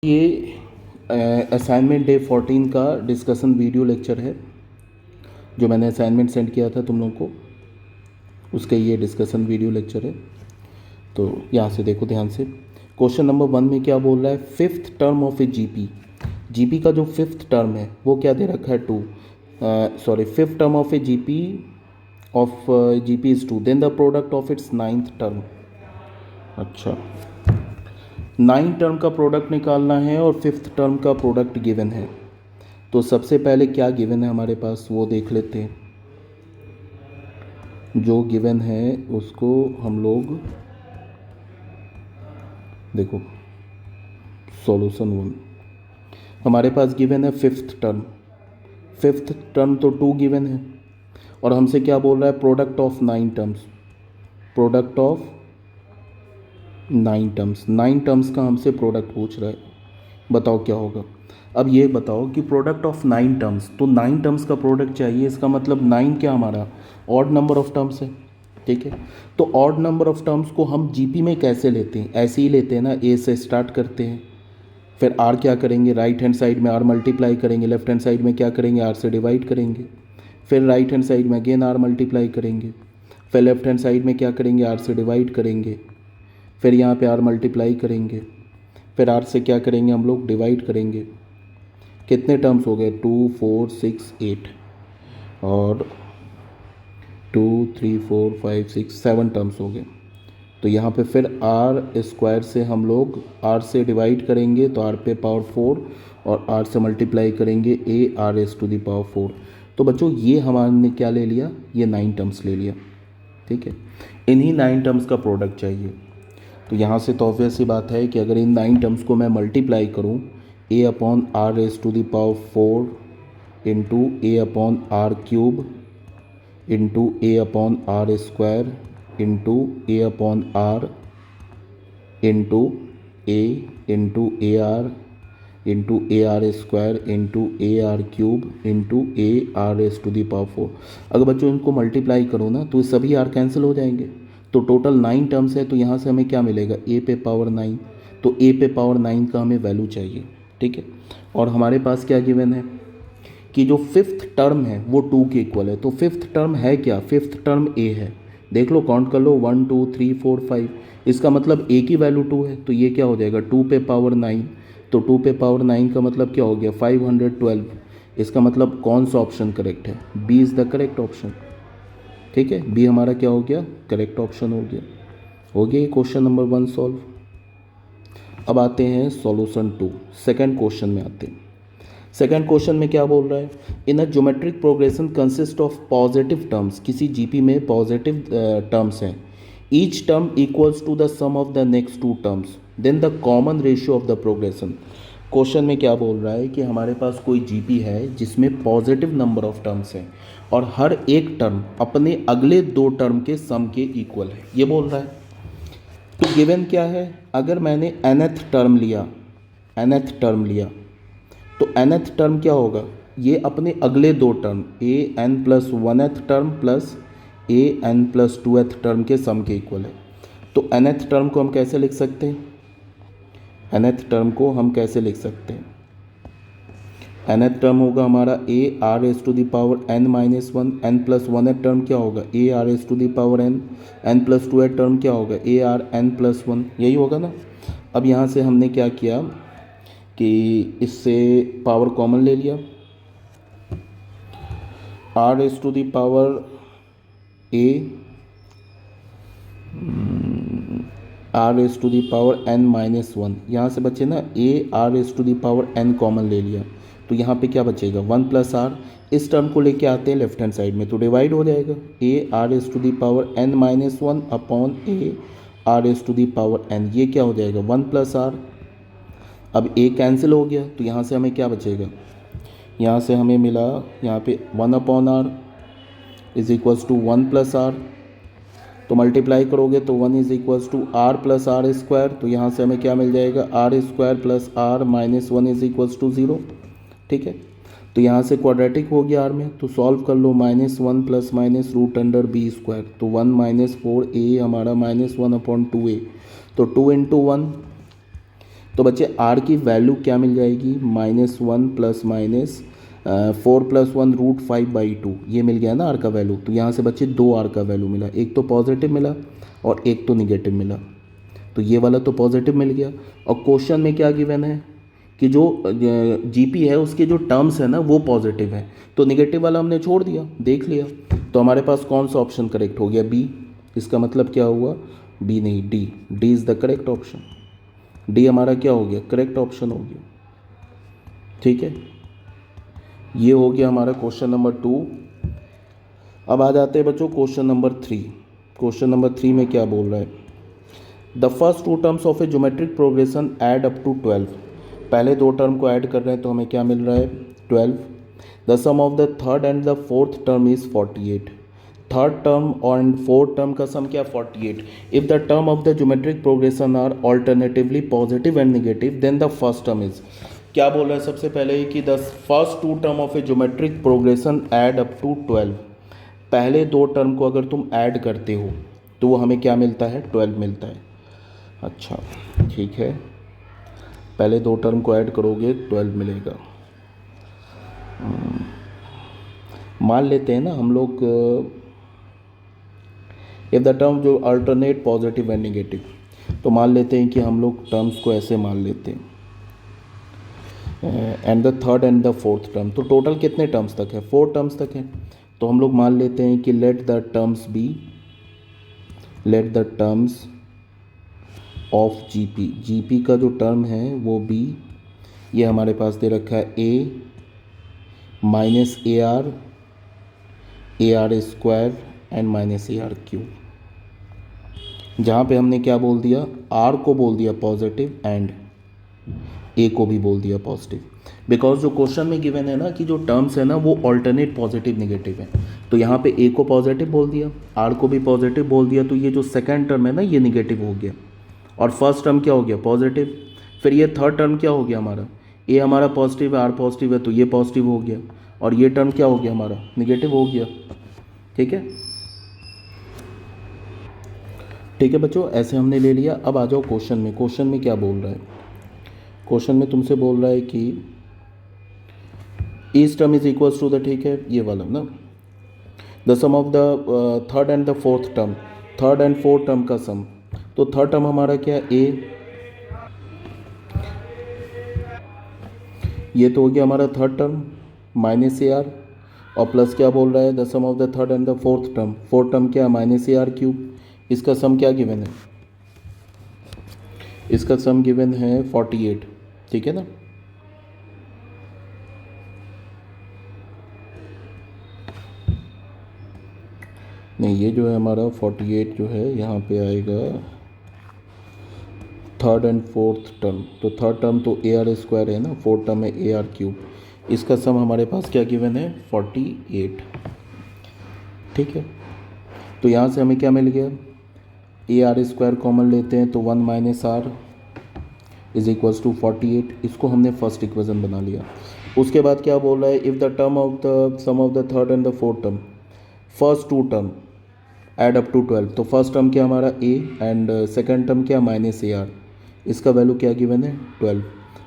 ये assignment day 14 का discussion video lecture है जो मैंने असाइनमेंट सेंड किया था तुम लोगों को, उसका ये डिस्कशन वीडियो लेक्चर है। तो यहाँ से देखो ध्यान से। क्वेश्चन नंबर 1 में क्या बोल रहा है, fifth term of a GP. GP का जो फिफ्थ टर्म है वो क्या दे रखा है, fifth term of a GP is 2, then the product of its ninth term. अच्छा, 9 टर्म का प्रोडक्ट निकालना है और फिफ्थ टर्म का प्रोडक्ट गिवन है। तो सबसे पहले क्या गिवन है हमारे पास वो देख लेते हैं। जो गिवन है उसको हम लोग देखो, सॉल्यूशन 1 हमारे पास गिवन है फिफ्थ टर्म। फिफ्थ टर्म तो 2 गिवन है और हमसे क्या बोल रहा है, product of 9 terms. Product of 9 terms, 9 terms का हमसे प्रोडक्ट पूछ रहा है। बताओ क्या होगा। अब ये बताओ कि प्रोडक्ट ऑफ 9 टर्म्स, तो 9 टर्म्स का प्रोडक्ट चाहिए, इसका मतलब 9 क्या हमारा ऑड नंबर ऑफ टर्म्स है। ठीक है, तो ऑड नंबर ऑफ टर्म्स को हम जीपी में कैसे लेते हैं, ऐसे ही लेते हैं ना, ए से स्टार्ट करते हैं, फिर आर क्या करेंगे, राइट हैंड साइड में आर मल्टीप्लाई करेंगे, लेफ्ट हैंड साइड में क्या करेंगे, आर से डिवाइड करेंगे, फिर राइट हैंड साइड में अगेन आर मल्टीप्लाई करेंगे, फिर लेफ्ट हैंड साइड में क्या करेंगे, आर से डिवाइड करेंगे, फिर यहाँ पे आर मल्टीप्लाई करेंगे, फिर आर से क्या करेंगे हम लोग, डिवाइड करेंगे। कितने टर्म्स हो गए, 2 4 6 8 और 2 3 4 5 6 7 टर्म्स हो गए। तो यहाँ पे फिर आर स्क्वायर से हम लोग आर से डिवाइड करेंगे तो आर पे पावर 4 और आर से मल्टीप्लाई करेंगे A R S to the power 4। तो बच्चों ये हमारे क्या ले लिया, ये 9 टर्म्स ले लिया। ठीक है, इन्हीं 9 टर्म्स का प्रोडक्ट चाहिए। तो यहाँ से तो ऑब्वियस सी बात है कि अगर इन 9 टर्म्स को मैं मल्टीप्लाई करूँ, a upon r S to the power 4 into a upon r cube into a upon r square into a upon r into a r into a are square into a are cube into a R S to the power 4। अगर बच्चों इनको multiply करो ना तो सभी are cancel हो जाएंगे। तो टोटल 9 टर्म्स है, तो यहाँ से हमें क्या मिलेगा, ए पे पावर 9। तो ए पे पावर 9 का हमें वैल्यू चाहिए। ठीक है, और हमारे पास क्या गिवन है कि जो फिफ्थ टर्म है वो 2 के इक्वल है। तो फिफ्थ टर्म है क्या, फिफ्थ टर्म ए है। देख लो, काउंट कर लो, 1 2 3 4 5, इसका मतलब ए की वैल्यू 2 है, तो ये क्या हो जाएगा, 2 पे पावर 9। तो 2 पे पावर 9 का मतलब क्या हो गया, 512। इसका मतलब कौन सा ऑप्शन करेक्ट है, B is the correct option. ठीक है, बी हमारा क्या हो गया, करेक्ट ऑप्शन हो गया। हो गया ये क्वेश्चन नंबर 1 सॉल्व। अब आते हैं सॉल्यूशन 2, सेकेंड क्वेश्चन में आते हैं। सेकेंड क्वेश्चन में क्या बोल रहा है, in a geometric progression consist of positive terms. किसी जीपी में पॉजिटिव टर्म्स हैं, each term equals to the sum of the next 2 terms, then the common ratio of the progression. Question में क्या बोल रहा है कि हमारे पास कोई जीपी है जिसमें पॉजिटिव नंबर ऑफ टर्म्स हैं और हर एक टर्म अपने अगले 2 टर्म के सम के इक्वल है, ये बोल रहा है। तो गिवन क्या है, अगर मैंने nth टर्म लिया तो nth टर्म क्या होगा, ये अपने अगले 2 term a n plus 1th term plus a n plus 2th term के सम के इक्वल है। तो nth टर्म को हम कैसे लिख सकते हैं, nth टर्म को हम कैसे लिख सकते हैं, nth टर्म होगा हमारा A R S to the power n minus 1, N plus 1th term क्या होगा, A R S to the power n, N plus 2th term क्या होगा, ए आर एन प्लस 1, यही होगा ना। अब यहाँ से हमने क्या किया कि इससे पावर कॉमन ले लिया, R S to the power A R S to the power N minus 1, यहाँ से बचे ना A R S to the power N common ले लिया, तो यहाँ पे क्या बचेगा, 1 प्लस आर। इस टर्म को लेके आते हैं लेफ्ट हैंड साइड में तो डिवाइड हो जाएगा, A R S to the power N minus 1 upon A R S to the power N, ये क्या हो जाएगा, 1 प्लस आर। अब ए कैंसिल हो गया तो यहाँ से हमें क्या बचेगा, यहाँ से हमें मिला यहाँ पे 1 upon R is equals to 1 plus R. तो मल्टीप्लाई करोगे तो 1 is equals to R plus R square, तो यहाँ से हमें क्या मिल जाएगा, R square plus R minus 1 is equals to 0। ठीक है, तो यहाँ से क्वाड्रेटिक हो गया आर में, तो सॉल्व कर लो, -1 plus minus root under B square, तो 1 माइनस 4 ए हमारा -1 अपॉन 2 ए, तो 2 इंटू 1 तो बच्चे आर की वैल्यू क्या मिल जाएगी, -1 प्लस माइनस 4 + 1 √5/2, ये मिल गया ना आर का वैल्यू। तो यहाँ से बच्चे दो आर का वैल्यू मिला, एक तो पॉजिटिव मिला और एक तो निगेटिव मिला। तो ये वाला तो पॉजिटिव मिल गया। और क्वेश्चन में क्या गिवन है कि जो जीपी है उसके जो टर्म्स है ना वो पॉजिटिव है, तो निगेटिव वाला हमने छोड़ दिया, देख लिया। तो हमारे पास कौन सा ऑप्शन करेक्ट हो गया, बी। इसका मतलब क्या हुआ, बी नहीं D, D is the correct option. D हमारा क्या हो गया, करेक्ट ऑप्शन हो गया। ठीक है, ये हो गया हमारा क्वेश्चन नंबर 2। अब आ जाते हैं बच्चों क्वेश्चन नंबर 3। क्वेश्चन नंबर 3 में क्या बोल रहा है, the first two terms of a geometric progression add up to 12। पहले दो टर्म को ऐड कर रहे हैं तो हमें क्या मिल रहा है, 12। The sum of the third and the fourth term is 48। Third term और फोर्थ टर्म का सम क्या, 48। If the term of the geometric progression are alternatively positive and negative then the first term is, क्या बोल रहा है सबसे पहले कि the first two term of a geometric progression add up to 12। पहले दो टर्म को अगर तुम ऐड करते हो तो वो हमें क्या मिलता है, 12 मिलता है। अच्छा ठीक है, पहले दो टर्म को ऐड करोगे 12 मिलेगा। मान लेते हैं ना हम लोग, इफ द टर्म जो अल्टरनेट पॉजिटिव एंड नेगेटिव, तो मान लेते हैं कि हम लोग टर्म्स को ऐसे मान लेते हैं, and the third and the fourth term. तो टोटल कितने टर्म्स तक है, 4 टर्म्स तक है। तो हम लोग मान लेते हैं कि let the terms be, let the terms of GP, GP का जो टर्म है वो बी, ये हमारे पास दे रखा है a minus A R square and minus A R cube. जहाँ पे हमने क्या बोल दिया, आर को बोल दिया पॉजिटिव एंड ए को भी बोल दिया पॉजिटिव, बिकॉज जो क्वेश्चन में गिवन है ना कि जो टर्म्स है ना वो ऑल्टरनेट पॉजिटिव नेगेटिव है। तो यहाँ पे ए को पॉजिटिव बोल दिया, आर को भी पॉजिटिव बोल दिया, तो ये जो सेकंड टर्म है ना ये निगेटिव हो गया और फर्स्ट टर्म क्या हो गया, पॉजिटिव। फिर ये थर्ड टर्म क्या हो गया हमारा, ए हमारा पॉजिटिव है, आर पॉजिटिव है, तो ये पॉजिटिव हो गया और ये टर्म क्या हो गया हमारा, निगेटिव हो गया। ठीक है, ठीक है बच्चों, ऐसे हमने ले लिया। अब आ जाओ क्वेश्चन में। क्वेश्चन में क्या बोल रहा है, क्वेश्चन में तुमसे बोल रहा है कि each term is equals to the, ठीक है ये वाला ना, the sum of the third and the fourth term, third and fourth term का सम। तो थर्ड टर्म हमारा क्या है, ए, ये तो हो गया हमारा थर्ड टर्म माइनस ए आर, और प्लस क्या बोल रहा है, the sum of the third and the fourth term, fourth term क्या, माइनस ए आर क्यूब। इसका सम क्या गिवन है, इसका सम गिवन है 48। ठीक है ना, नहीं ये जो है हमारा 48 जो है यहाँ पे आएगा थर्ड एंड फोर्थ टर्म। तो थर्ड टर्म तो ए आर स्क्वायर है ना, फोर्थ टर्म है ए आर क्यूब। इसका सम हमारे पास क्या गिवन है, 48। ठीक है, तो यहाँ से हमें क्या मिल गया, ए आर स्क्वायर कॉमन लेते हैं तो 1 minus R is equals to 48। इसको हमने फर्स्ट इक्वेशन बना लिया। उसके बाद क्या बोल रहा है, if the term of the sum of the third and the fourth term, first two term add up to 12। तो फर्स्ट टर्म क्या हमारा ए एंड सेकंड टर्म क्या माइनस ए आर, इसका वैल्यू क्या गिवन है 12।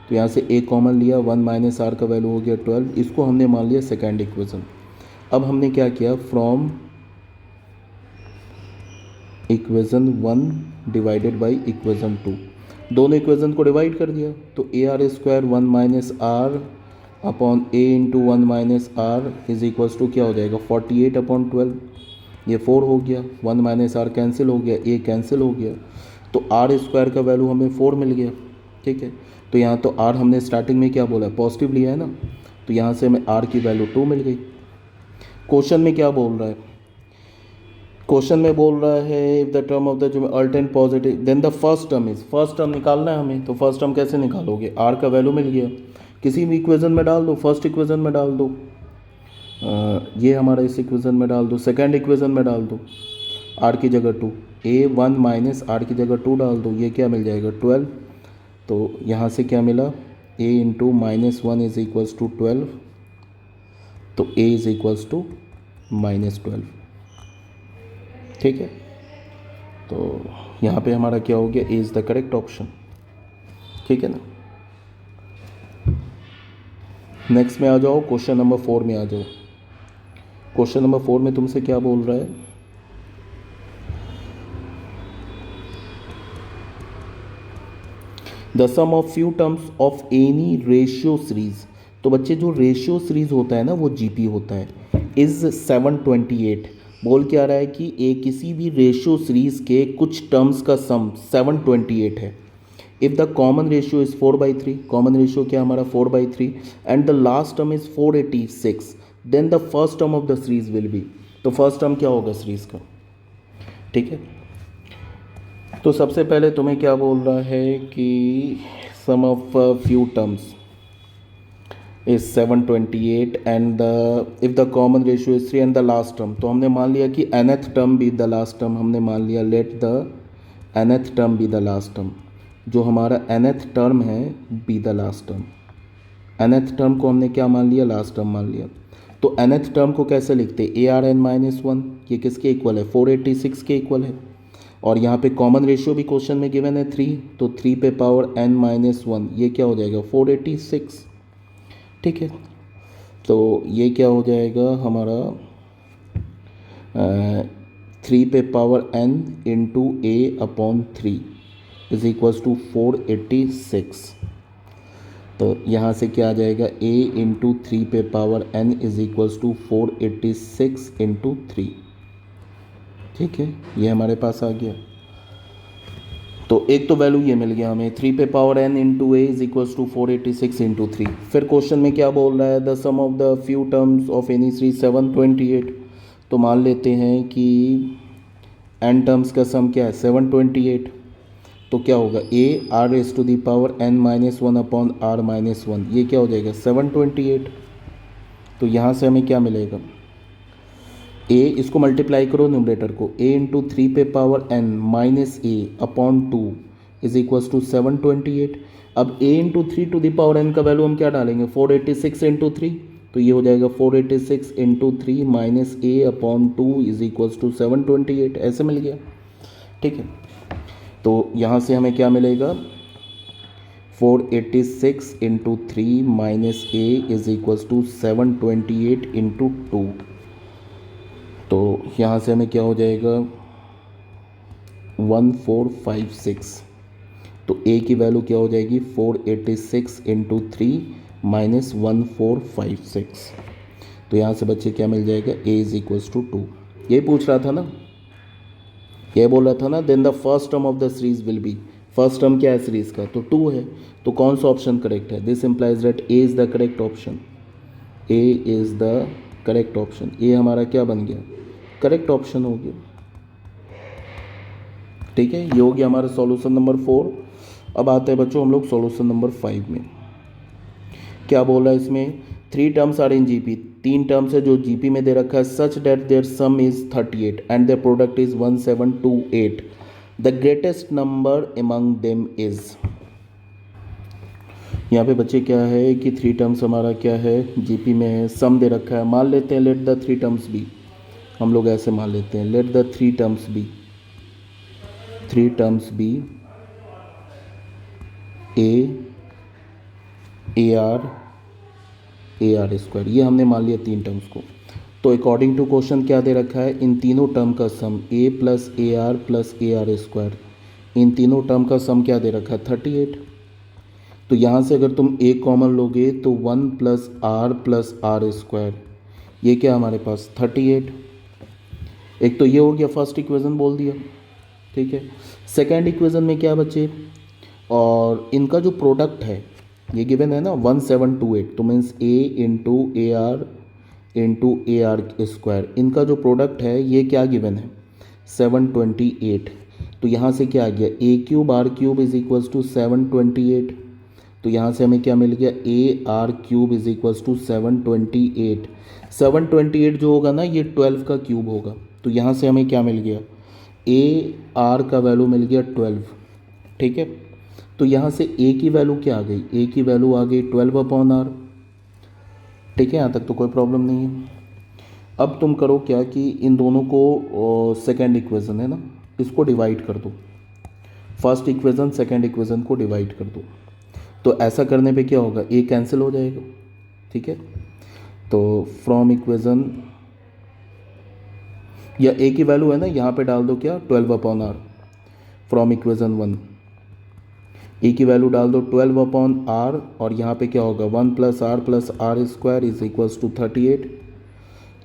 तो यहाँ से ए कॉमन लिया, 1 माइनस आर का वैल्यू हो गया 12। इसको हमने मान लिया सेकंड इक्वेशन। अब हमने क्या किया, from equation 1 divided by equation 2, दोनों इक्वेशन को डिवाइड कर दिया। तो A are square 1 minus R upon A into 1 minus R is equals to क्या हो जाएगा, 48 अपॉन 12। ये 4 हो गया, 1 माइनस आर कैंसिल हो गया, ए कैंसिल हो गया, तो आर स्क्वायर का वैल्यू हमें 4 मिल गया। ठीक है, तो यहाँ तो आर हमने स्टार्टिंग में क्या बोला, पॉजिटिव लिया है ना, तो यहाँ से हमें आर की वैल्यू 2 मिल गई। क्वेश्चन में क्या बोल रहा है, क्वेश्चन में बोल रहा है if the term of the जो alternate positive then the first term is, first term निकालना है हमें। तो फर्स्ट टर्म कैसे निकालोगे, आर का वैल्यू मिल गया, किसी भी इक्वेशन में डाल दो, फर्स्ट इक्वेशन में डाल दो, ये हमारा इस इक्वेशन में डाल दो, सेकंड इक्वेशन में डाल दो, आर की जगह 2, ए 1 माइनस आर की जगह 2 डाल दो, ये क्या मिल जाएगा 12। तो यहाँ से क्या मिला, ए इंटू -1 इज इक्वल्स टू 12, तो ए इज इक्वल्स टू -12। ठीक है, तो यहाँ पे हमारा क्या हो गया, ए इज़ द करेक्ट ऑप्शन। ठीक है ना। नेक्स्ट में आ जाओ, क्वेश्चन नंबर 4 में आ जाओ। क्वेश्चन नंबर 4 में तुमसे क्या बोल रहा है, the sum of few terms of any ratio series. तो बच्चे जो रेशियो सीरीज होता है ना वो जीपी होता है, इज 728। बोल क्या रहा है कि एक किसी भी रेशियो सीरीज के कुछ टर्म्स का सम 728 है। If the common ratio is 4/3, common ratio क्या हमारा 4/3, and the last term is 486, then the first term of the series will be. तो फर्स्ट टर्म क्या होगा सीरीज का, ठीक है। तो सबसे पहले तुम्हें क्या बोल रहा है कि sum of few terms is 728 and the if the common ratio is 3 and the last term. तो हमने मान लिया कि nth term be the last term, हमने मान लिया let the nth term be the last term. जो हमारा nth टर्म है be the last term, nth term को हमने क्या मान लिया, लास्ट टर्म मान लिया। तो nth टर्म को कैसे लिखते, ARn-1, ये किसके इक्वल है, 486 के इक्वल है। और यहाँ पे कॉमन रेशियो भी क्वेश्चन में गिवन है 3, तो 3 पे पावर n-1 ये क्या हो जाएगा 486, ठीक है। तो ये क्या हो जाएगा हमारा 3 पे power n into A/3 is equals to 486। तो यहाँ से क्या आ जाएगा a इंटू 3 पे power n is equals to 486 into 3, ठीक है। ये हमारे पास आ गया। तो एक तो वैल्यू ये मिल गया हमें, 3 पे power n into a is equals to 486 into 3। फिर क्वेश्चन में क्या बोल रहा है, the sum of the few terms of any series 728। तो मान लेते हैं कि n टर्म्स का सम क्या है 728। तो क्या होगा a r⁻n-1 अपॉन r-1, ये क्या हो जाएगा 728। तो यहाँ से हमें क्या मिलेगा, a इसको मल्टीप्लाई करो न्यूमरेटर को, a इंटू 3 पे power n minus a upon 2 is equals to 728। अब a into 3 to the power n का वैल्यू हम क्या डालेंगे 486 इंटू 3, तो ये हो जाएगा 486 into 3 minus a upon 2 is equals to 728, ऐसे मिल गया, ठीक है। तो यहाँ से हमें क्या मिलेगा 486 into 3 minus a is equals to 728 into 2। तो यहाँ से हमें क्या हो जाएगा 1456। तो a की वैल्यू क्या हो जाएगी 486 इंटू 3 माइनस 1456। तो यहाँ से बच्चे क्या मिल जाएगा a इज इक्वल्स टू 2। ये पूछ रहा था ना, ये बोल रहा था ना, then the first term of the series will be. First term क्या है सीरीज का, तो 2 है। तो कौन सा ऑप्शन करेक्ट है, this implies that a is the correct option, a is the correct option. A हमारा क्या बन गया, करेक्ट ऑप्शन हो गया, ठीक है। ये हो गया हमारा सॉल्यूशन नंबर 4। अब आते हैं बच्चों हम लोग सॉल्यूशन नंबर 5 में। क्या बोल रहा है इसमें, 3 terms are in GP, 3 terms है जो जीपी में दे रखा है, such that their sum is 38 and their product is 1728, the greatest number among them is. यहाँ पे बच्चे क्या है कि 3 टर्म्स हमारा क्या है जीपी में है, सम दे रखा है। मान लेते हैं लेट द 3 टर्म्स बी, हम लोग ऐसे मान लेते हैं let the 3 terms be, 3 terms be AR square, ये हमने मान लिया 3 टर्म्स को। तो अकॉर्डिंग टू क्वेश्चन क्या दे रखा है, इन तीनों टर्म का सम a प्लस AR स्क्वायर, इन तीनों टर्म का सम क्या दे रखा है 38। तो यहाँ से अगर तुम a कॉमन लोगे तो 1 प्लस R स्क्वायर, ये क्या हमारे पास 38। एक तो ये हो गया, फर्स्ट इक्वेशन बोल दिया, ठीक है। सेकेंड इक्वेशन में क्या बचे, और इनका जो प्रोडक्ट है ये गिवन है ना 1728, तो means a into a are square, इनका जो प्रोडक्ट है ये क्या गिवन है 728। तो यहाँ से क्या आ गया a³ इज इक्वल्स टू 728। तो यहाँ से हमें क्या मिल गया AR³ इज इक्वल्स टू 728। 728 जो होगा ना ये 12 का क्यूब होगा। तो यहाँ से हमें क्या मिल गया AR का वैल्यू मिल गया 12, ठीक है। तो यहाँ से a की वैल्यू क्या आ गई, a की वैल्यू आ गई 12/r, ठीक है। यहाँ तक तो कोई प्रॉब्लम नहीं है। अब तुम करो क्या कि इन दोनों को, सेकेंड इक्वेशन है ना, इसको डिवाइड कर दो, फर्स्ट इक्वेशन सेकेंड इक्वेशन को डिवाइड कर दो। तो ऐसा करने पे क्या होगा, ए कैंसिल हो जाएगा, ठीक है। तो फ्रॉम इक्वेशन, या ए की वैल्यू है ना, यहाँ पे डाल दो क्या 12/r फ्रॉम इक्वेशन 1, ए की वैल्यू डाल दो 12/r, और यहाँ पे क्या होगा 1 + r इज इक्वल्स टू 38।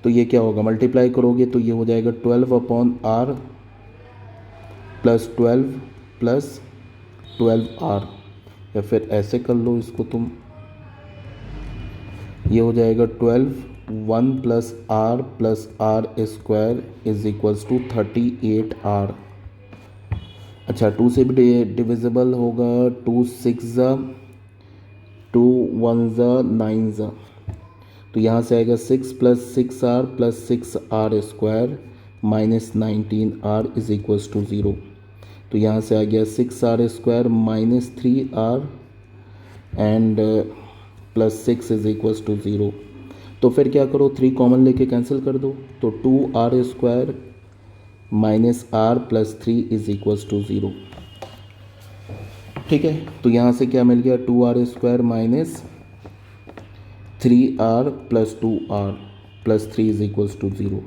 तो ये क्या होगा, मल्टीप्लाई करोगे तो ये हो जाएगा 12/r प्लस 12 प्लस 12r, या फिर ऐसे कर लो इसको तुम, ये हो जाएगा 1 + r is equals to 38r। अच्छा 2 से भी डिविजिबल होगा, 2 6 2 1 9, तो यहाँ से आएगा 6 + 6r + 6r² minus 19r is equals to 0। तो यहाँ से आ गया 6r² minus 3r and plus 6 is equals to 0। तो फिर क्या करो, 3 कॉमन लेके कैंसिल कर दो, तो 2r² minus r plus 3 is equals to 0, ठीक है। तो यहाँ से क्या मिल गया, 2r² minus 3r plus 2r plus 3 is equals to 0।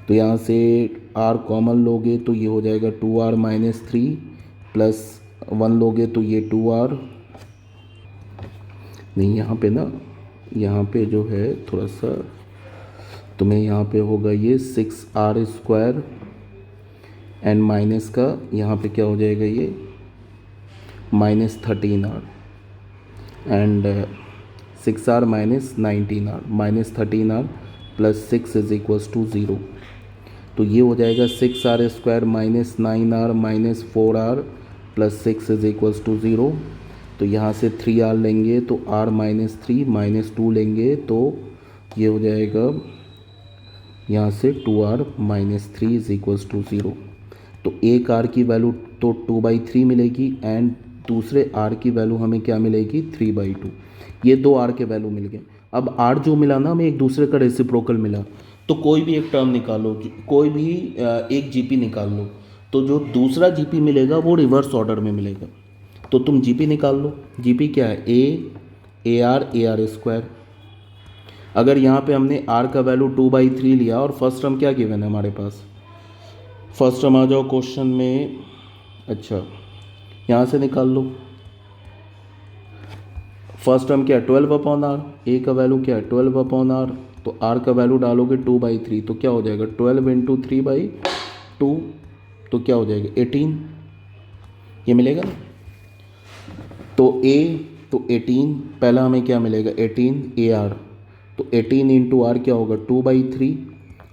तो यहाँ से r कॉमन लोगे तो ये हो जाएगा 2r माइनस 3 प्लस 1 लोगे तो ये 2r, नहीं यहाँ पे ना, यहाँ पे जो है थोड़ा सा तुम्हें यहाँ पे होगा ये 6r² एंड माइनस का यहाँ पे क्या हो जाएगा ये minus 13r and 6r minus 19r minus 13r plus 6 is equals to 0। तो ये हो जाएगा 6r² minus 9r minus 4r plus 6 is equals to 0। तो यहाँ से 3r लेंगे तो r माइनस 3 माइनस 2 लेंगे तो ये हो जाएगा यहाँ से 2r minus 3 is equals to 0। तो एक r की वैल्यू तो 2/3 मिलेगी एंड दूसरे r की वैल्यू हमें क्या मिलेगी 3/2। ये 2 r के वैल्यू मिल गए। अब r जो मिला ना हमें एक दूसरे का रेसिप्रोकल मिला, तो कोई भी एक टर्म निकालो, कोई भी एक जीपी निकाल लो, तो जो दूसरा जीपी मिलेगा वो रिवर्स ऑर्डर में मिलेगा। तो तुम जीपी निकाल लो, जीपी क्या है ar²। अगर यहाँ पे हमने r का वैल्यू 2/3 लिया और फर्स्ट टर्म क्या गिवन है हमारे पास, फर्स्ट टर्म आ जाओ क्वेश्चन में, अच्छा यहाँ से निकाल लो। फर्स्ट टर्म क्या है 12/r, ए का वैल्यू क्या है 12/r, तो r का वैल्यू डालोगे 2/3 तो क्या हो जाएगा 12 × 3/2, तो क्या हो जाएगा 18, ये मिलेगा ना। तो तो 18 पहला हमें क्या मिलेगा 18 ar, तो 18 × r क्या होगा 2/3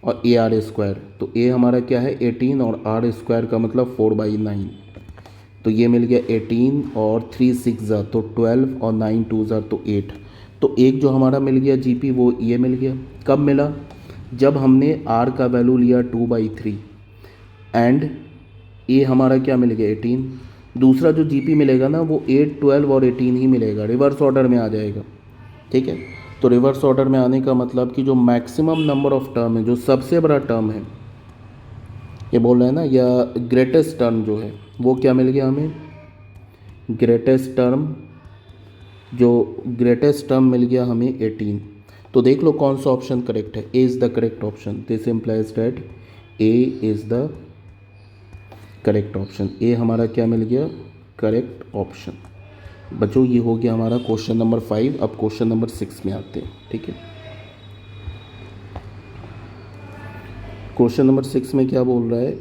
और ar², तो a हमारा क्या है 18 और r² का मतलब 4/9, तो ये मिल गया 18 और 3 6 तो 12 और 9 2 तो 8। तो एक जो हमारा मिल गया जीपी वो ये मिल गया। कब मिला, जब हमने r का वैल्यू लिया 2/3 एंड a हमारा क्या मिल गया 18। दूसरा जो जीपी मिलेगा ना वो 8 12 और 18 ही मिलेगा, रिवर्स ऑर्डर में आ जाएगा, ठीक है। तो रिवर्स ऑर्डर में आने का मतलब कि जो मैक्सिमम नंबर ऑफ टर्म है, जो सबसे बड़ा टर्म है, ये बोल रहे हैं ना, या ग्रेटेस्ट टर्म जो है वो क्या मिल गया हमें, ग्रेटेस्ट टर्म मिल गया हमें 18। तो देख लो कौन सा ऑप्शन करेक्ट है, a is the correct option. This implies that a is the correct option. A हमारा क्या मिल गया करेक्ट ऑप्शन। बच्चों ये हो गया हमारा क्वेश्चन नंबर 5। अब क्वेश्चन नंबर 6 में आते हैं, ठीक है। क्वेश्चन नंबर 6 में क्या बोल रहा है,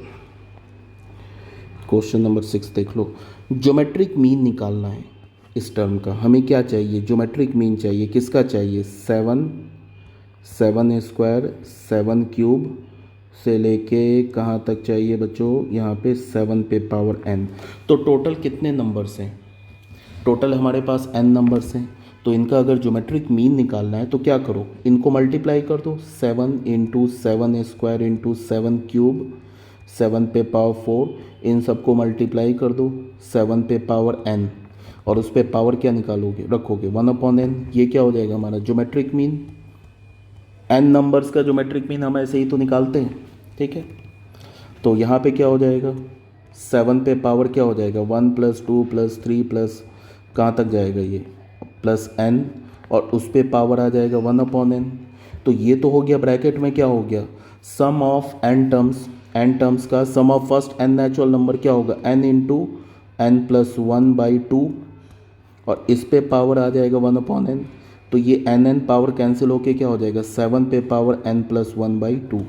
क्वेश्चन नंबर 6 देख लो। ज्योमेट्रिक मीन निकालना है इस टर्म का। हमें क्या चाहिए, ज्योमेट्रिक मीन चाहिए। किसका चाहिए, 7 7² से लेके कहाँ तक चाहिए बच्चों, यहाँ पे 7 पे पावर n। तो टोटल कितने नंबर्स हैं, टोटल हमारे पास n नंबर्स हैं। तो इनका अगर ज्योमेट्रिक मीन निकालना है तो क्या करो, इनको मल्टीप्लाई कर दो, 7 × 7² × 7³ 7 पे पावर 4, इन सबको मल्टीप्लाई कर दो 7 पे पावर n, और उस पे पावर क्या निकालोगे, रखोगे 1/n। ये क्या हो जाएगा हमारा ज्योमेट्रिक मीन। n नंबर्स का ज्योमेट्रिक मीन हम ऐसे ही तो निकालते हैं, ठीक है। तो यहाँ पे क्या हो जाएगा, 7 पे पावर क्या हो जाएगा 1 + 2 + 3 + कहाँ तक जाएगा ये प्लस n, और उस पर पावर आ जाएगा 1/n। तो ये तो हो गया, ब्रैकेट में क्या हो गया, सम ऑफ n टर्म्स का sum of first n natural number क्या होगा, n इंटू n प्लस 1/2, और इस पे पावर आ जाएगा 1/n। तो ये n पावर कैंसिल होके क्या हो जाएगा, 7 पे पावर n प्लस 1/2।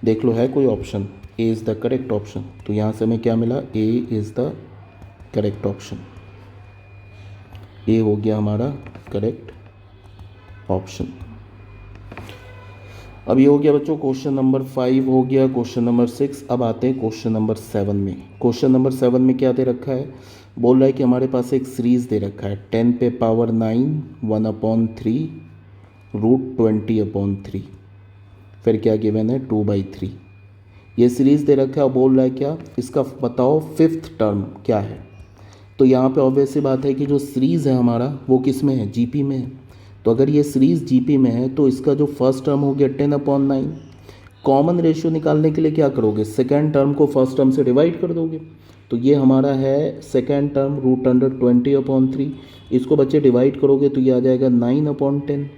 देख लो है कोई option, a is the correct option. तो यहाँ से हमें क्या मिला, a is the correct option. A हो गया हमारा करेक्ट ऑप्शन। अब ये हो गया बच्चों क्वेश्चन नंबर 5 हो गया, क्वेश्चन नंबर 6। अब आते हैं क्वेश्चन नंबर 7 में। क्वेश्चन नंबर 7 में क्या दे रखा है, बोल रहा है कि हमारे पास एक सीरीज़ दे रखा है 10 पे पावर 9 1/3 √20/3, फिर क्या गिवन है 2/3। ये सीरीज़ दे रखा है, बोल रहा है क्या, इसका बताओ फिफ्थ टर्म क्या है। तो यहाँ पे ऑब्वियस सी बात है कि जो सीरीज़ है हमारा वो किस में है, जीपी में है। तो अगर ये सीरीज़ जीपी में है तो इसका जो फर्स्ट टर्म हो गया 10/9। कॉमन रेशियो निकालने के लिए क्या करोगे, सेकेंड टर्म को फर्स्ट टर्म से डिवाइड कर दोगे। तो ये हमारा है सेकेंड टर्म √20/3। इसको बच्चे डिवाइड करोगे तो ये आ जाएगा 9/10,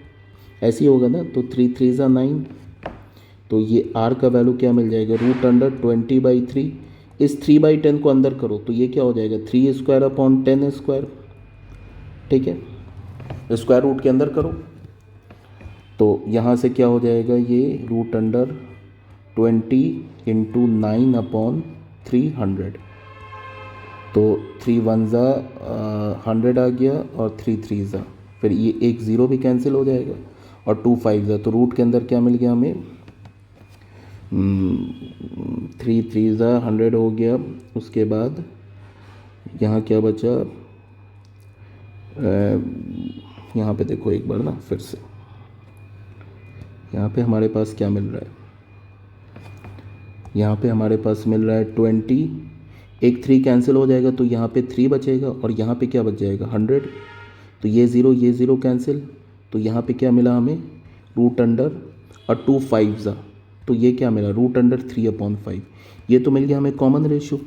ऐसे ही होगा ना। तो 3 3 ज़ा 9, तो ये r का वैल्यू क्या मिल जाएगा, √20/3। इस 3/10 को अंदर करो तो ये क्या हो जाएगा, 3² ठीक है, स्क्वायर रूट के अंदर करो तो यहाँ से क्या हो जाएगा, ये √20 इंटू 9/300। तो 3 1 ज़ा 100 आ गया और 3 3 ज़ा, फिर ये एक ज़ीरो भी कैंसिल हो जाएगा और 2 5 ज़ा, तो रूट के अंदर क्या मिल गया हमें, 3 3 ज़ा 100 हो गया। उसके बाद यहाँ क्या बचा, यहाँ पे देखो एक बार ना फिर से, यहाँ पे हमारे पास क्या मिल रहा है, यहाँ पे हमारे पास मिल रहा है 20, एक 3 कैंसिल हो जाएगा तो यहाँ पे 3 बचेगा और यहाँ पे क्या बच जाएगा 100। तो ये ज़ीरो कैंसिल, तो यहाँ पे क्या मिला हमें, √, और 2 5 ज़ा, तो ये क्या मिला √3/5। ये तो मिल गया हमें कॉमन रेशियो।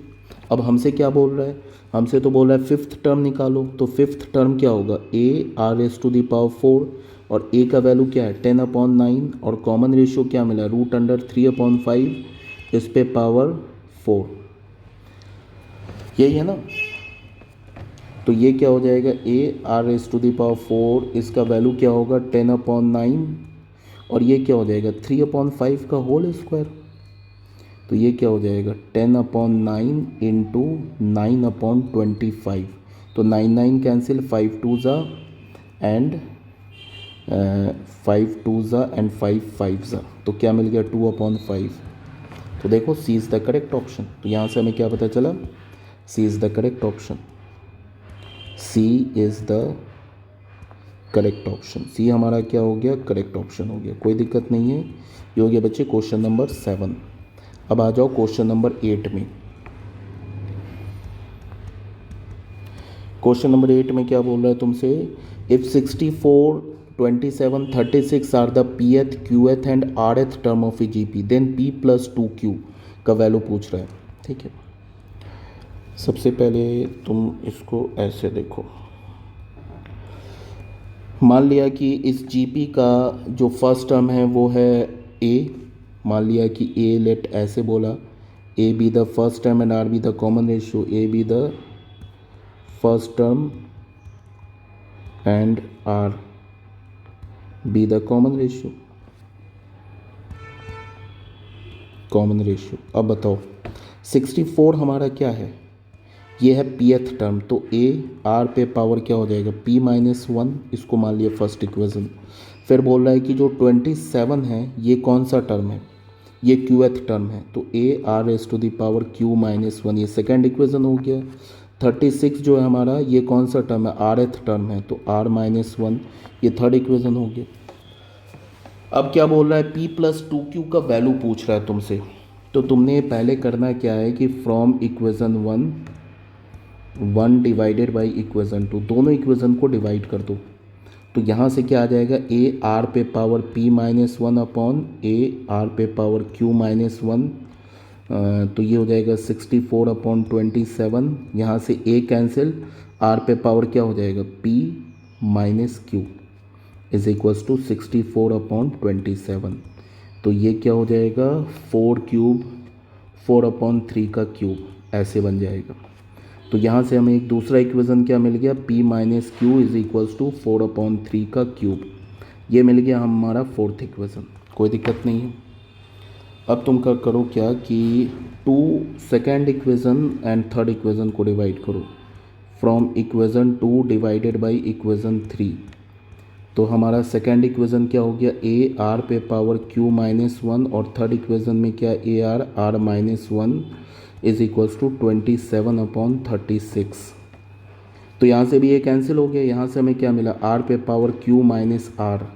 अब हमसे क्या बोल रहा है, हमसे तो बोल रहा है फिफ्थ टर्म निकालो। तो फिफ्थ टर्म क्या होगा, a r⁴, और a का वैल्यू क्या है 10/9, और कॉमन रेशियो क्या मिला √3/5, इस पे पावर 4, यही है ना। तो ये क्या हो जाएगा, a r⁴, इसका वैल्यू क्या होगा 10/9, और ये क्या हो जाएगा 3/5 का होल स्क्वायर। तो ये क्या हो जाएगा 10/9 इंटू 9/25। तो 9 9 कैंसिल, 5 2 ज़ा एंड 5 2 ज़ा एंड 5 5 ज़ा, तो क्या मिल गया 2/5। तो देखो c is the correct option. तो यहाँ से हमें क्या पता चला, c is the correct option. C is the correct option. C हमारा क्या हो गया, करेक्ट ऑप्शन हो गया, कोई दिक्कत नहीं है। ये हो गया बच्चे क्वेश्चन नंबर 7। अब आ जाओ क्वेश्चन नंबर 8 में। क्वेश्चन नंबर 8 में क्या बोल रहा है तुमसे, if 64 27 36 are the pth qth and rth term of a GP then p + 2q का वैल्यू पूछ रहा है। ठीक है, सबसे पहले तुम इसको ऐसे देखो, मान लिया कि इस जीपी का जो फर्स्ट टर्म है वो है a, मान लिया कि a लेट ऐसे बोला, a be the first term and r be the common ratio, a be the first term and r be the common ratio, common ratio. अब बताओ 64 हमारा क्या है, ये है pth टर्म, तो a r पे पावर क्या हो जाएगा p - 1, इसको मान लिया फर्स्ट इक्वेशन। फिर बोल रहा है कि जो 27 है ये कौन सा टर्म है, ये qth टर्म है, तो a r⁴ q - 1, ये सेकेंड इक्वेशन हो गया। 36 जो है हमारा ये कौन सा टर्म है, rth टर्म है, तो r - 1, ये थर्ड इक्वेशन हो गया। अब क्या बोल रहा है, p + 2q का वैल्यू पूछ रहा है तुमसे। तो तुमने पहले करना क्या है कि from equation 1 divided by equation 2, दोनों इक्वेशन को डिवाइड कर दो। तो यहाँ से क्या आ जाएगा, a r पे power p - 1 upon a r पे पावर q - 1, तो ये हो जाएगा 64/27। यहाँ से a कैंसिल आर पे पावर क्या हो जाएगा, P minus Q is equals to 64/27। तो ये क्या हो जाएगा, 4³ 4/3 का क्यूब ऐसे बन जाएगा। तो यहाँ से हमें एक दूसरा इक्वेशन क्या मिल गया, p minus Q is equals to 4/3 का क्यूब। ये मिल गया हमारा फोर्थ इक्वेशन, कोई दिक्कत नहीं है। अब तुम करो क्या कि to second equation and third equation को डिवाइड करो from equation 2 divided by equation 3। तो हमारा सेकेंड इक्वेशन क्या हो गया, ए आर पे पावर क्यू माइनस 1 और थर्ड इक्वेशन में क्या, A R R minus 1 is equals to 27/36। तो यहाँ से भी ये कैंसिल हो गया, यहाँ से हमें क्या मिला, आर पे पावर क्यू माइनस आर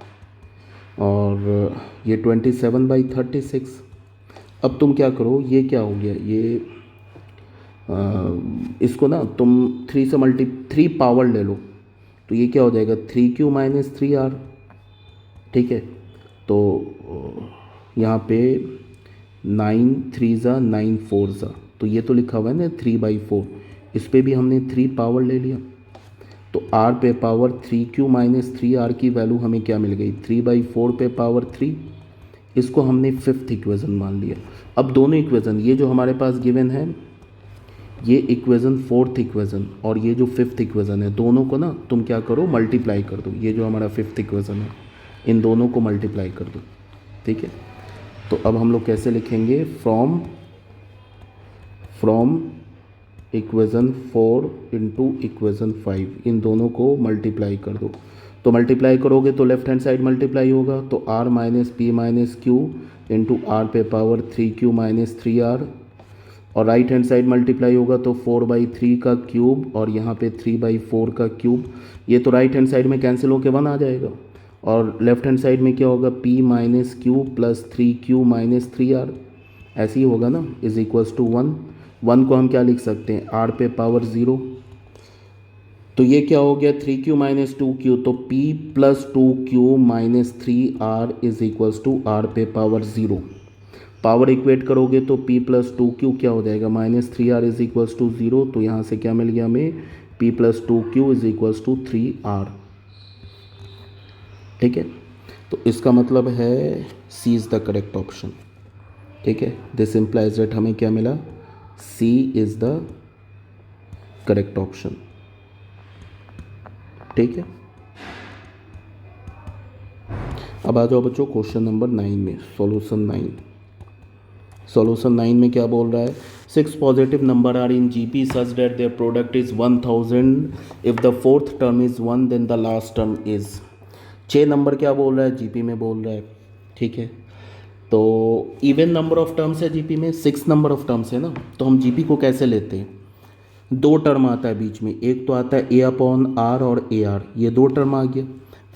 और ये 27/36। अब तुम क्या करो, ये क्या हो गया, ये इसको ना तुम 3 पावर ले लो, तो ये क्या हो जाएगा 3Q माइनस 3R। ठीक है, तो यहाँ पे 9 3 ज़ा 9 4 ज़ा, तो ये तो लिखा हुआ है ना 3/4, इस पर भी हमने 3 पावर ले लिया। तो R पे पावर 3Q माइनस 3R की वैल्यू हमें क्या मिल गई, 3/4 पे पावर 3। इसको हमने फिफ्थ इक्वेशन मान लिया। अब दोनों इक्वेशन, ये जो हमारे पास गिवन है ये इक्वेशन फोर्थ इक्वेशन और ये जो फिफ्थ इक्वेशन है, दोनों को ना तुम क्या करो, मल्टीप्लाई कर दो। ये जो हमारा फिफ्थ इक्वेशन है इन दोनों को मल्टीप्लाई कर दो। ठीक है, तो अब हम लोग कैसे लिखेंगे, फ्रॉम इक्वेशन 4 इंटू इक्वेशन 5, इन दोनों को मल्टीप्लाई कर दो। तो मल्टीप्लाई करोगे तो लेफ्ट हैंड साइड मल्टीप्लाई होगा, तो r minus P minus Q into R पे पावर 3Q माइनस 3R, और राइट हैंड साइड मल्टीप्लाई होगा तो 4/3 का क्यूब और यहाँ पे 3/4 का क्यूब। ये तो राइट हैंड साइड में कैंसिल होकर 1 आ जाएगा, और लेफ्ट हैंड साइड में क्या होगा, p minus Q plus 3Q minus 3R, ऐसे ही होगा ना, इज इक्वल्स टू 1। 1 को हम क्या लिख सकते हैं, r पे पावर 0। तो ये क्या हो गया 3Q माइनस 2Q, तो p plus 2Q minus 3R is equals to r पे पावर 0। पावर इक्वेट करोगे तो p प्लस 2Q क्या हो जाएगा, minus 3R is equals to 0। तो यहाँ से क्या मिल गया हमें, p plus 2Q is equals to 3R। ठीक है, तो इसका मतलब है C is the correct option. ठीक है, दिस इम्प्लाइज दैट हमें क्या मिला, C is the correct option. ठीक है, अब आ जाओ बच्चों क्वेश्चन नंबर 9 में, सॉल्यूशन 9। सॉल्यूशन 9 में क्या बोल रहा है, 6 positive number are in GP such that their product is 1000 if the fourth term is 1 then the last term is. 6 number क्या बोल रहा है, जीपी में बोल रहा है। ठीक है, तो इवन नंबर ऑफ टर्म्स है जीपी में, 6 नंबर ऑफ टर्म्स है ना, तो हम जीपी को कैसे लेते हैं, 2 टर्म आता है बीच में, एक तो आता है a/r और AR, ये 2 टर्म आ गया।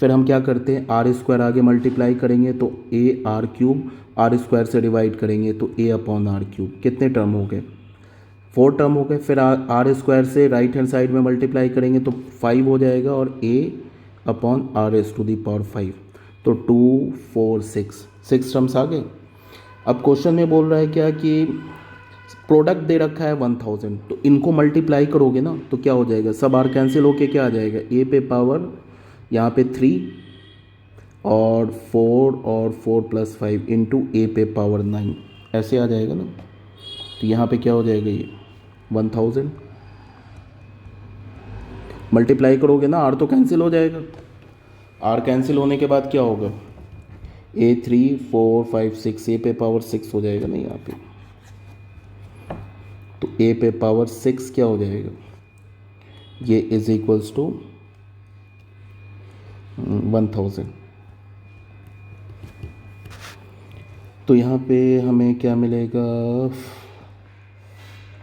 फिर हम क्या करते हैं, r² आगे मल्टीप्लाई करेंगे तो AR³ r² से डिवाइड करेंगे तो a/r³, कितने टर्म हो गए, 4 टर्म हो गए। फिर r² से राइट हैंड साइड में मल्टीप्लाई करेंगे तो 5 हो जाएगा और a/r⁵, तो 2 4 6 टर्म्स आ गए। अब क्वेश्चन में बोल रहा है क्या कि प्रोडक्ट दे रखा है 1000, तो इनको मल्टीप्लाई करोगे ना तो क्या हो जाएगा, सब आर कैंसिल होके क्या आ जाएगा, a पे पावर यहाँ पे 3 और 4 प्लस 5 इंटू a पे पावर 9, ऐसे आ जाएगा ना। तो यहाँ पे क्या हो जाएगा, ये 1000 मल्टीप्लाई करोगे ना, r तो कैंसिल हो जाएगा, r कैंसिल होने के बाद क्या होगा, a 3 4 5 6 a पे पावर 6 हो जाएगा ना यहाँ पे, तो a पे पावर 6 क्या हो जाएगा, ये इज इक्वल्स टू 1000। तो यहाँ पे हमें क्या मिलेगा,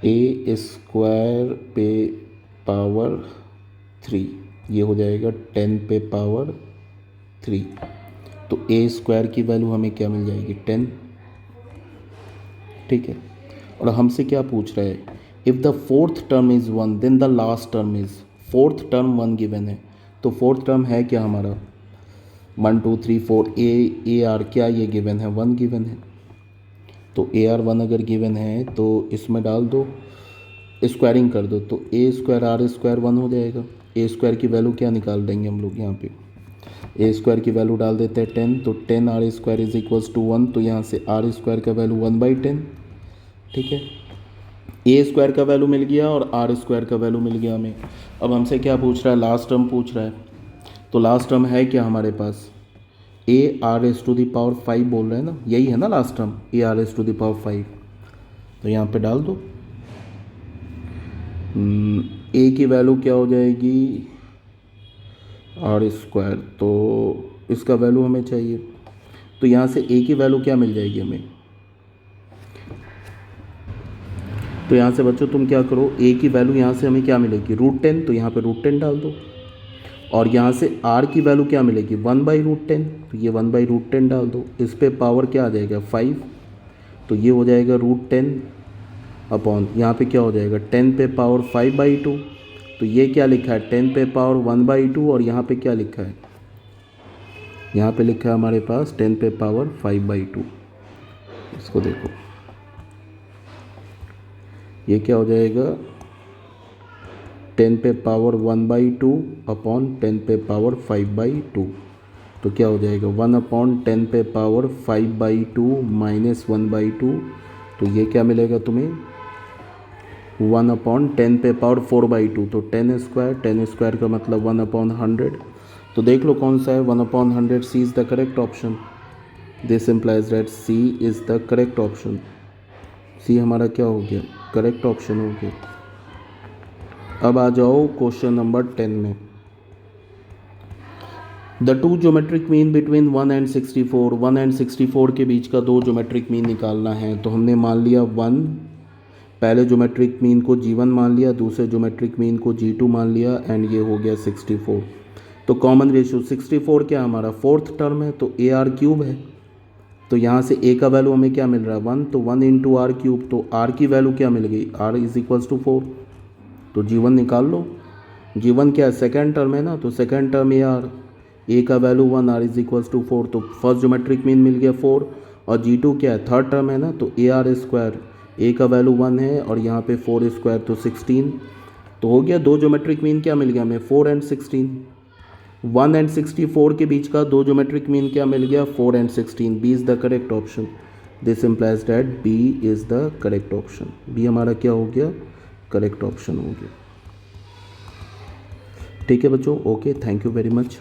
a² पे पावर 3, ये हो जाएगा 10 पे पावर 3। तो a² की वैल्यू हमें क्या मिल जाएगी, 10। ठीक है, और हमसे क्या पूछ रहा है, if the fourth term is 1 then the last term is, fourth term 1 given है, तो फोर्थ टर्म है क्या हमारा 1 2 3 4 AR, क्या ये गिवन है, 1 गिवन है। तो AR 1 अगर गिवन है तो इसमें डाल दो, स्क्वायरिंग कर दो तो ए स्क्वायर आर स्क्वायर 1 हो जाएगा। ए स्क्वायर की वैल्यू क्या निकाल देंगे हम लोग यहाँ पे, ए स्क्वायर की वैल्यू डाल देते हैं 10, तो 10 R square is equals to 1, तो यहाँ से आर स्क्वायर का वैल्यू 1/10। ठीक है, ए स्क्वायर का वैल्यू मिल गया और आर स्क्वायर का वैल्यू मिल गया हमें। अब हमसे क्या पूछ रहा है, लास्ट टर्म पूछ रहा है। तो लास्ट टर्म है क्या हमारे पास, a R S to the power 5 बोल रहे हैं ना, यही है ना last term, a R S to the power 5। तो यहाँ पे डाल दो, ए की वैल्यू क्या हो जाएगी आर स्क्वायर, तो इसका वैल्यू हमें चाहिए। तो यहाँ से ए की वैल्यू क्या मिल जाएगी हमें, तो यहाँ से बच्चों तुम क्या करो, ए की वैल्यू यहाँ से हमें क्या मिलेगी √10, तो यहाँ पे √10 डाल दो। और यहाँ से आर की वैल्यू क्या मिलेगी 1/√10, तो ये 1/√10 डाल दो। इस पे पावर क्या आ जाएगा 5, तो ये हो जाएगा √10 अपॉन यहाँ पे क्या हो जाएगा 10 पे पावर 5/2। तो ये क्या लिखा है 10 पे पावर 1/2, और यहाँ पे क्या लिखा है, यहाँ पे लिखा है हमारे पास 10 पे पावर 5/2। इसको देखो, ये क्या हो जाएगा 10 पे पावर 1/2 अपॉन 10 पे पावर 5/2। तो क्या हो जाएगा 1/10 पे पावर 5/2 माइनस 1/2। तो ये क्या मिलेगा तुम्हें 1/10 पे पावर 4/2। तो 10 स्क्वायर का मतलब 1/100। तो देख लो कौन सा है 1/100। C is the correct option. This implies that c is the correct option. C हमारा क्या हो गया, करेक्ट ऑप्शन हो गया। अब आ जाओ क्वेश्चन नंबर 10 में। The two geometric mean between 1 and 64, 1 and 64 के बीच का दो ज्योमेट्रिक मीन निकालना है। तो हमने मान लिया 1, पहले ज्योमेट्रिक मीन को G1 मान लिया, दूसरे ज्योमेट्रिक मीन को G2 मान लिया, एंड ये हो गया 64। तो कॉमन रेशियो 64 क्या हमारा फोर्थ टर्म है, तो AR³ है। तो यहाँ से A का वैल्यू हमें क्या मिल रहा है 1, तो 1 × R³। तो R की वैल्यू क्या मिल गई, R इज इक्वल्स टू 4। तो G1 निकाल लो। G1 क्या है सेकेंड टर्म है ना, तो सेकेंड टर्म AR, A का value 1, R is equals to 4। तो फर्स्ट ज्योमेट्रिक मीन मिल गया 4, और G2 क्या है थर्ड टर्म है ना, तो AR², A का वैल्यू 1 है और यहाँ पे 4² तो 16। तो हो गया दो ज्योमेट्रिक मीन क्या मिल गया हमें 4 एंड 16। 1 एंड 64 के बीच का दो ज्योमेट्रिक मीन क्या मिल गया 4 and 16। B is the correct option. This implies that B is the correct option. B हमारा क्या हो गया, करेक्ट ऑप्शन हो गया। ठीक है बच्चों, okay, thank you very much.